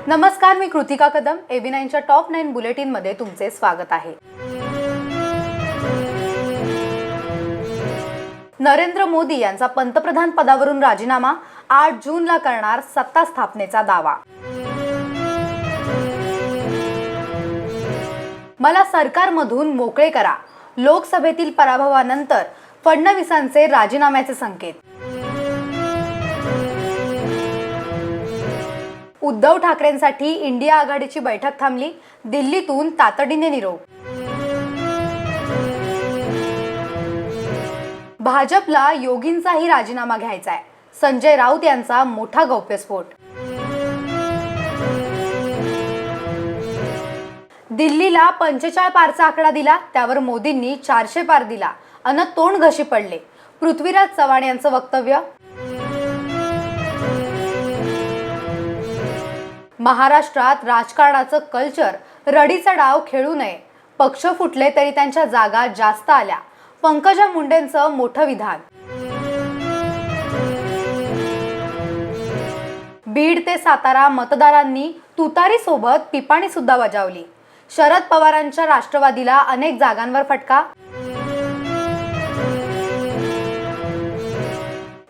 नमस्कार, मी Kritika Kadam. AB9च्या top 9 bulletin मध्ये तुमचे स्वागत आहे. नरेंद्र मोदी यांचा पंतप्रधान पदावरून राजीनामा, 8 जूनला करणार सत्ता स्थापनेचा दावा. मला सरकारमधून मोकळे करा, लोकसभेतील पराभवानंतर फडणवीसांचे राजीनाम्याचे संकेत. उद्धव ठाकरेंसाठी इंडिया आघाडीची बैठक थांबली, दिल्लीतून तातडीने निरोप. भाजपला योगींचाही राजीनामा घ्यायचा आहे, संजय राऊत यांचा मोठा गौप्यस्फोट. दिल्लीला 45 पारचा आकडा दिला, त्यावर मोदींनी 400 पार दिला अन तोंड घशी पडले, पृथ्वीराज चव्हाण यांचं वक्तव्य. महाराष्ट्रात राजकारणाचं कल्चर रडीचा डाव खेळू नये, पक्ष फुटले तरी त्यांच्या जागा जास्त आल्या, पंकजा मुंडेंचं मोठं विधान. बीड ते सातारा मतदारांनी तुतारी सोबत पिपाणी सुद्धा बजावली. शरद पवारांच्या राष्ट्रवादीला अनेक जागांवर फटका.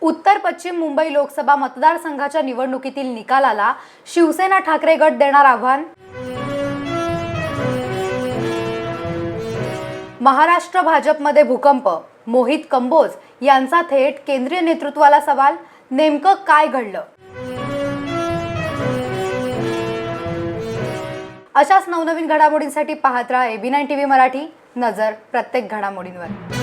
उत्तर पश्चिम मुंबई लोकसभा मतदारसंघाच्या निवडणुकीतील निकालाला शिवसेना ठाकरे गट देणार आव्हान. महाराष्ट्र भाजपमध्ये भूकंप, मोहित कंबोज यांचा थेट केंद्रीय नेतृत्वाला सवाल, नेमकं काय घडलं? अशाच नवनवीन घडामोडींसाठी पाहत राहा AB9 TV मराठी. नजर प्रत्येक घडामोडींवर.